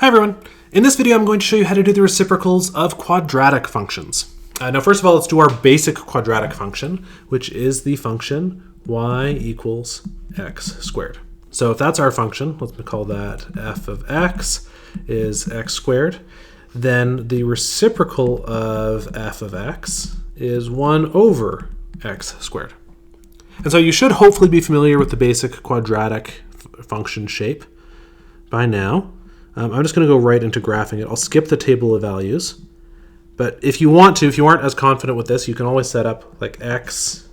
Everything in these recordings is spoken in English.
Hi everyone. In this video I'm going to show you how to do the reciprocals of quadratic functions. Now first of all, let's do our basic quadratic function, which is the function y equals x squared. So if that's our function, let's call that f of x is x squared, then the reciprocal of f of x is 1 over x squared. And so you should hopefully be familiar with the basic quadratic function shape by now. I'm just going to go right into graphing it. I'll skip the table of values. But if you want to, if you aren't as confident with this, you can always set up like x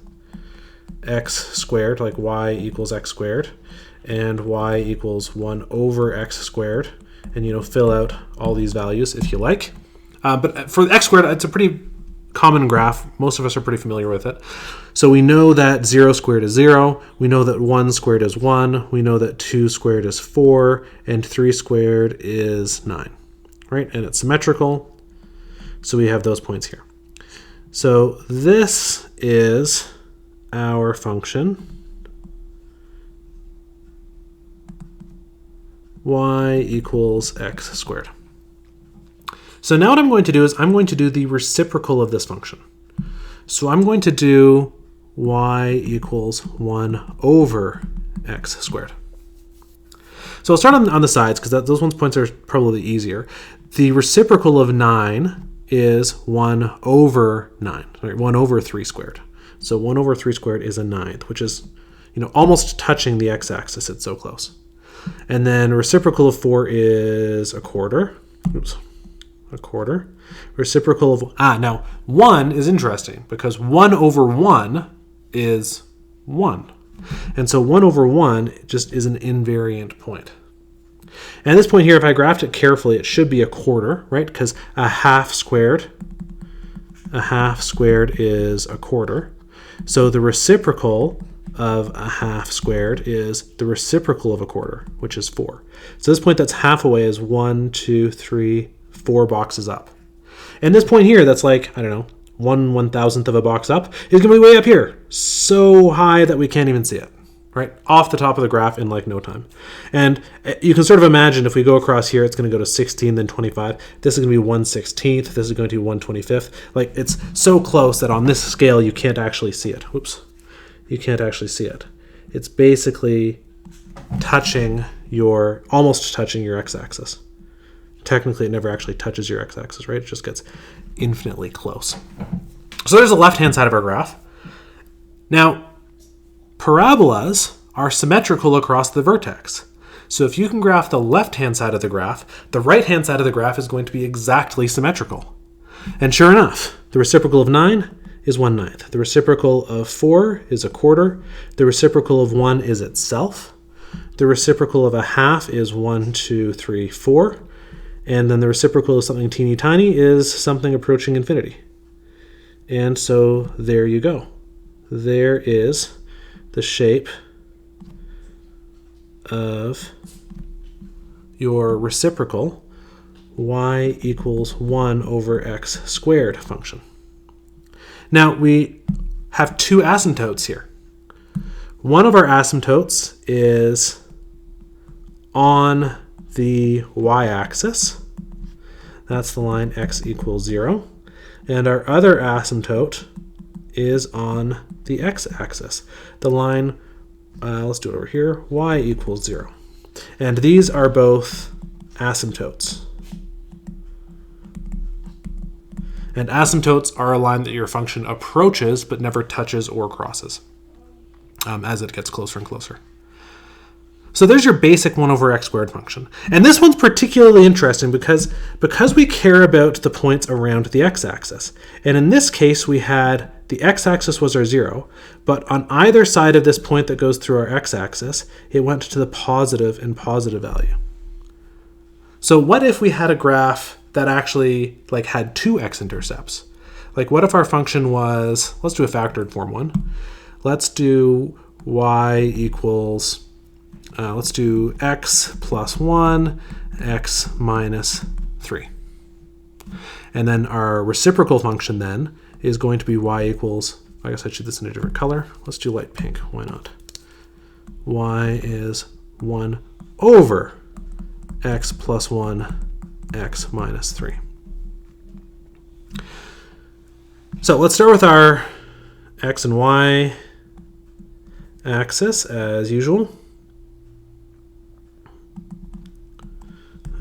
squared, like y equals x squared, and y equals 1 over x squared, and fill out all these values if you like. But for x squared, it's a pretty common graph. Most of us are pretty familiar with it. So we know that 0 squared is 0. We know that 1 squared is 1. We know that 2 squared is 4. And 3 squared is 9. Right? And it's symmetrical. So we have those points here. So this is our function y equals x squared. So now what I'm going to do is I'm going to do the reciprocal of this function. So I'm going to do y equals 1 over x squared. So I'll start on the sides because those points are probably easier. The reciprocal of 9 is 1 over 9, right? 1 over 3 squared. So 1 over 3 squared is a ninth, which is almost touching the x-axis. It's so close. And then reciprocal of 4 is a quarter. Oops. A quarter. Reciprocal of, now 1 is interesting because 1 over 1 is 1. And so 1 over 1 just is an invariant point. And this point here, if I graphed it carefully, it should be a quarter, right? Because a half squared is a quarter. So the reciprocal of a half squared is the reciprocal of a quarter, which is 4. So this point that's half away is 1, 2, 3, 4 boxes up. And this point here, that's like, 1/1000th of a box up, is going to be way up here. So high that we can't even see it, right? Off the top of the graph in like no time. And you can sort of imagine if we go across here, it's going to go to 16, then 25. This is going to be 1/16th. This is going to be 1/25th. Like it's so close that on this scale, you can't actually see it. Whoops. You can't actually see it. It's basically almost touching your x-axis. Technically, it never actually touches your x-axis, right? It just gets infinitely close. So there's the left-hand side of our graph. Now, parabolas are symmetrical across the vertex. So if you can graph the left-hand side of the graph, the right-hand side of the graph is going to be exactly symmetrical. And sure enough, the reciprocal of 9 is 1/9. The reciprocal of 4 is a quarter. The reciprocal of 1 is itself. The reciprocal of a half is 1, 2, 3, 4. And then the reciprocal of something teeny tiny is something approaching infinity. And so there you go. There is the shape of your reciprocal y equals 1 over x squared function. Now we have two asymptotes here. One of our asymptotes is on the y-axis. That's the line x equals 0. And our other asymptote is on the x-axis. The line, let's do it over here, y equals 0. And these are both asymptotes. And asymptotes are a line that your function approaches but never touches or crosses as it gets closer and closer. So there's your basic 1 over x squared function. And this one's particularly interesting because we care about the points around the x-axis. And in this case, we had the x-axis was our 0, but on either side of this point that goes through our x-axis, it went to the positive and positive value. So what if we had a graph that actually had 2 x-intercepts? Like what if our function was, let's do a factored form one. Let's do y equals, let's do x plus 1, x minus 3. And then our reciprocal function then is going to be y equals, I guess I should do this in a different color. Let's do light pink, why not? Y is 1 over x plus 1, x minus 3. So let's start with our x and y axis as usual.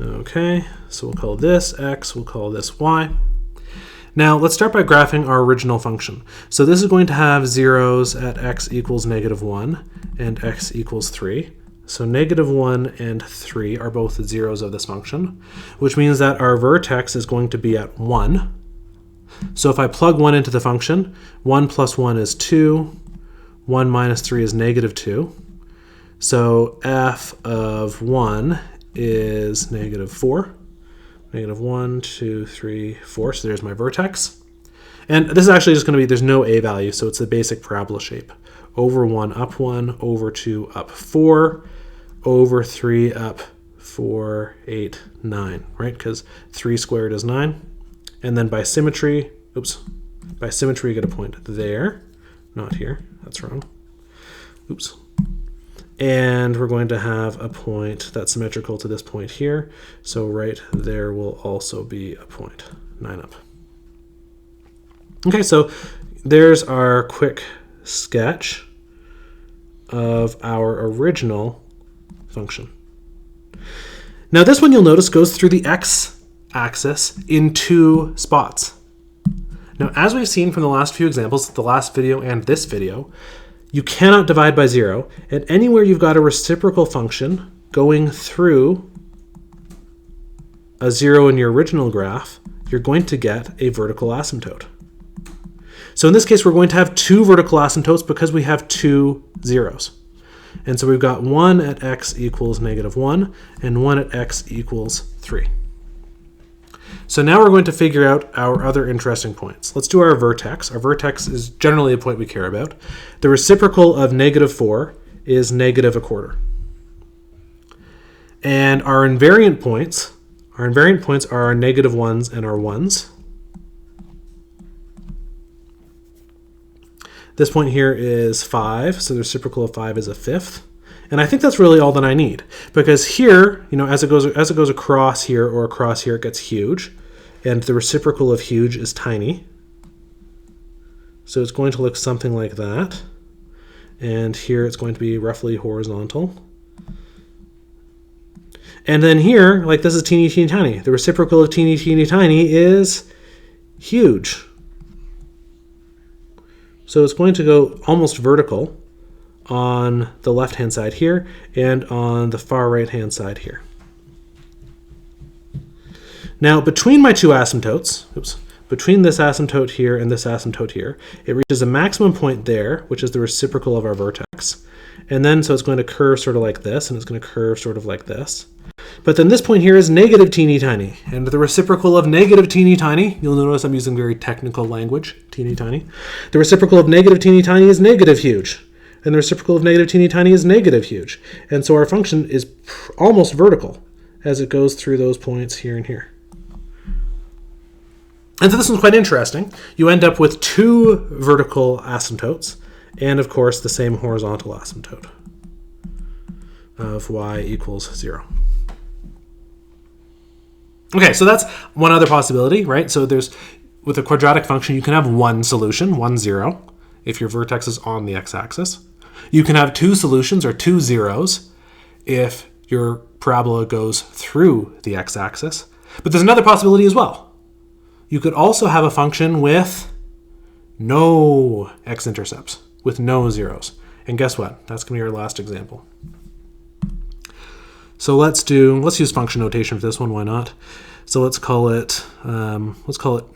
Okay, so we'll call this x, we'll call this y. Now let's start by graphing our original function. So this is going to have zeros at x equals -1 and x equals 3. So -1 and 3 are both the zeros of this function, which means that our vertex is going to be at 1. So if I plug 1 into the function, 1 plus 1 is 2, 1 minus 3 is -2. So f of 1 is -4. -1, 2, 3, 4. So there's my vertex. And this is actually just going to be, there's no a value, so it's the basic parabola shape. Over 1, up 1, over 2, up 4, over 3, up 4, 8, 9, right? Because 3 squared is 9. And then by symmetry, by symmetry, you get a point there, not here. That's wrong. Oops. And we're going to have a point that's symmetrical to this point here. So right there will also be a point, 9 up. Okay, so there's our quick sketch of our original function. Now this one, you'll notice, goes through the x-axis in 2 spots. Now, as we've seen from the last few examples, the last video and this video, you cannot divide by 0, and anywhere you've got a reciprocal function going through a 0 in your original graph, you're going to get a vertical asymptote. So in this case, we're going to have 2 vertical asymptotes because we have 2 zeros. And so we've got 1 at x equals -1 and 1 at x equals 3. So now we're going to figure out our other interesting points. Let's do our vertex. Our vertex is generally a point we care about. The reciprocal of -4 is -1/4. And our invariant points are our -1s and our 1s. This point here is 5, so the reciprocal of 5 is a 5th. And I think that's really all that I need, because here, as it goes across here or across here, it gets huge, and the reciprocal of huge is tiny. So it's going to look something like that. And here it's going to be roughly horizontal. And then here, like, this is teeny, teeny, tiny. The reciprocal of teeny, teeny, tiny is huge. So it's going to go almost vertical on the left-hand side here and on the far right-hand side here. Now, between my 2 asymptotes, between this asymptote here and this asymptote here, it reaches a maximum point there, which is the reciprocal of our vertex. And then, so it's going to curve sort of like this, and it's going to curve sort of like this. But then this point here is negative teeny tiny, and the reciprocal of negative teeny tiny, you'll notice I'm using very technical language, teeny tiny. The reciprocal of negative teeny tiny is negative huge, and the reciprocal of negative teeny tiny is negative huge. And so our function is almost vertical as it goes through those points here and here. And so this one's quite interesting. You end up with 2 vertical asymptotes, and of course the same horizontal asymptote of y equals 0. Okay, so that's one other possibility, right? So with a quadratic function, you can have one solution, 1, 0, if your vertex is on the x-axis. You can have 2 solutions, or 2 zeros, if your parabola goes through the x-axis. But there's another possibility as well. You could also have a function with no x-intercepts, with no zeros. And guess what? That's going to be our last example. So let's use function notation for this one. Why not? So let's call it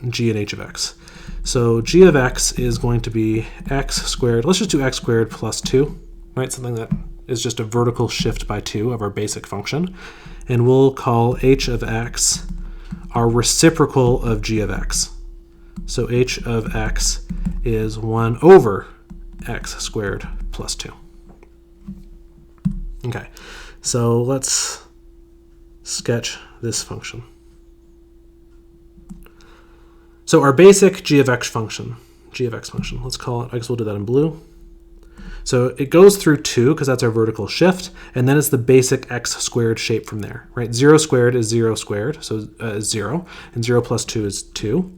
g and h of x. So g of x is going to be x squared. Let's just do x squared plus 2, right? Something that is just a vertical shift by 2 of our basic function. And we'll call h of x our reciprocal of g of x. So h of x is 1 over x squared plus 2. Okay. So let's sketch this function. So our basic g of x function, let's call it, I guess we'll do that in blue. So it goes through 2 because that's our vertical shift, and then it's the basic x squared shape from there, right? 0 squared is 0 squared, so 0, and 0 plus 2 is 2.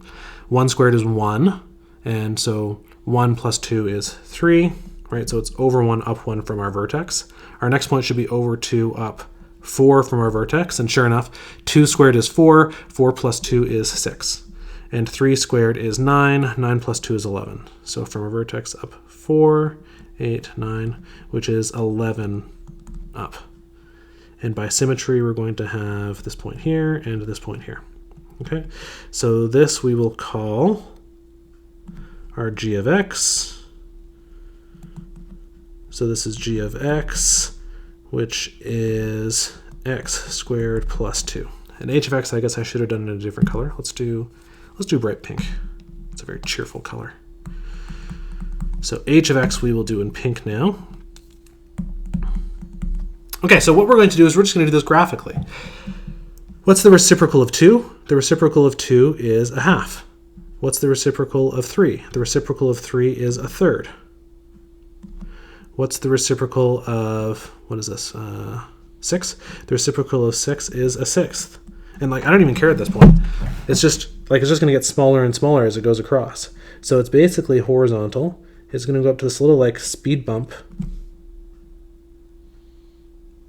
1 squared is 1, and so 1 plus 2 is 3, right? So it's over 1, up 1 from our vertex. Our next point should be over 2, up 4 from our vertex, and sure enough, 2 squared is 4, 4 plus 2 is 6. And 3 squared is 9, 9 plus 2 is 11. So from our vertex up 4, 8, 9, which is 11 up. And by symmetry, we're going to have this point here and this point here. Okay, so this we will call our g of x. So this is g of x, which is x squared plus 2. And h of x, I guess I should have done it in a different color. Let's do bright pink. It's a very cheerful color. So h of x we will do in pink now. Okay, so what we're going to do is we're just going to do this graphically. What's the reciprocal of 2? The reciprocal of 2 is a half. What's the reciprocal of 3? The reciprocal of 3 is a third. What's the reciprocal of, what is this, 6? The reciprocal of 6 is a sixth. And like, I don't even care at this point. It's just going to get smaller and smaller as it goes across. So it's basically horizontal. It's going to go up to this little like speed bump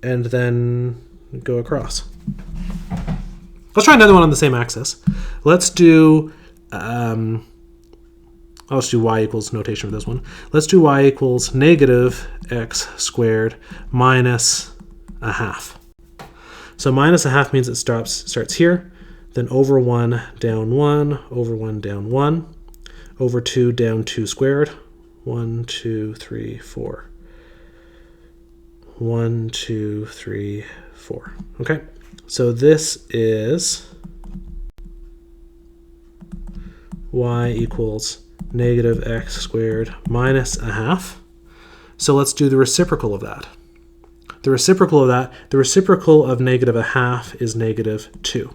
and then go across. Let's try another one on the same axis. Let's do, I'll just do y equals notation for this one. Let's do y equals negative x squared minus a half. So minus a half means it starts here, then over 1, down 1, over 1, down 1, over 2, down 2 squared, 1, 2, 3, 4. 1, 2, 3, 4. Okay, so this is y equals negative x squared minus a half. So let's do the reciprocal of that. The reciprocal of that, the reciprocal of negative a half is negative 2.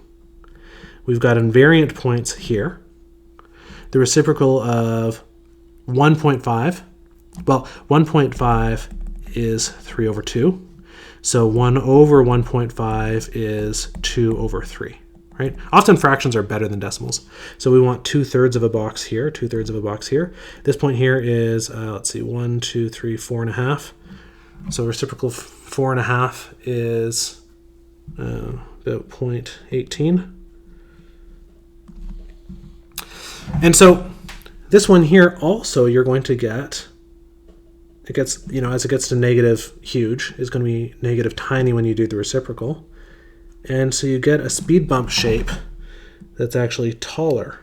We've got invariant points here. The reciprocal of 1.5, well, 1.5 is 3 over 2. So 1 over 1.5 is 2 over 3, right? Often fractions are better than decimals. So we want 2/3 of a box here, 2/3 of a box here. This point here is, let's see, 1, 2, 3, 4.5. So reciprocal of 4.5 is about 0.18. And so this one here also you're going to get, it gets, you know, as it gets to negative huge, is going to be negative tiny when you do the reciprocal. And so you get a speed bump shape that's actually taller.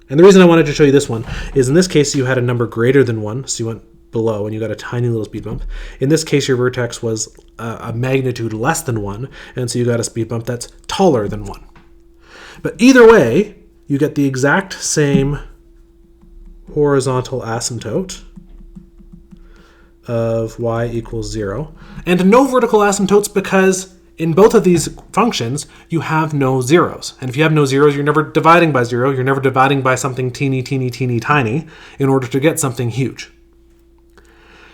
And the reason I wanted to show you this one is in this case you had a number greater than 1, so you went below and you got a tiny little speed bump. In this case your vertex was a magnitude less than 1, and so you got a speed bump that's taller than 1. But either way, you get the exact same horizontal asymptote of y equals 0, and no vertical asymptotes because in both of these functions you have no zeros. And if you have no zeros, you're never dividing by 0, you're never dividing by something teeny, teeny, teeny, tiny in order to get something huge.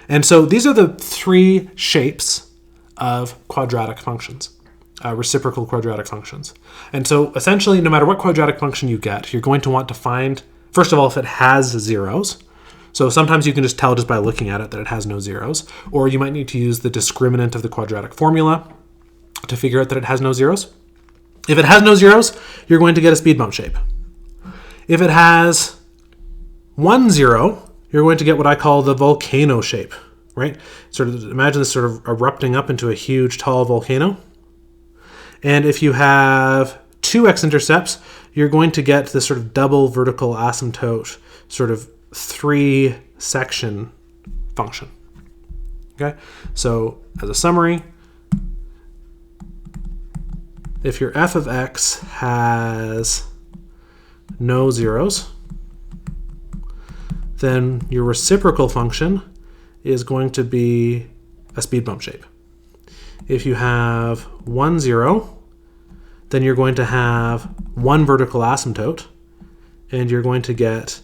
And so these are the 3 shapes of quadratic functions, reciprocal quadratic functions. And so essentially, no matter what quadratic function you get, you're going to want to find, first of all, if it has zeros. So sometimes you can just tell just by looking at it that it has no zeros, or you might need to use the discriminant of the quadratic formula to figure out that it has no zeros. If it has no zeros, you're going to get a speed bump shape. If it has 1 zero, you're going to get what I call the volcano shape, right? Sort of imagine this sort of erupting up into a huge, tall volcano. And if you have 2 x-intercepts, you're going to get this sort of double vertical asymptote, sort of 3-section function. Okay, so as a summary, if your f of x has no zeros, then your reciprocal function is going to be a speed bump shape. If you have 1 0, then you're going to have 1 vertical asymptote, and you're going to get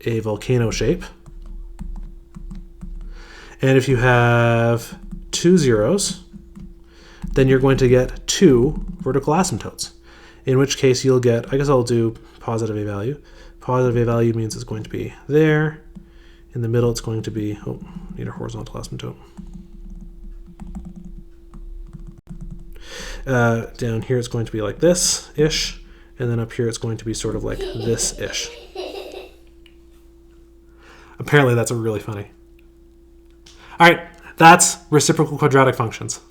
a volcano shape. And if you have 2 zeros, then you're going to get 2 vertical asymptotes, in which case you'll get, I guess I'll do positive a value. Positive a value means it's going to be there. In the middle, it's going to be, oh, need a horizontal asymptote. Down here, it's going to be like this-ish. And then up here, it's going to be sort of like this-ish. Apparently, that's really funny. All right, that's reciprocal quadratic functions.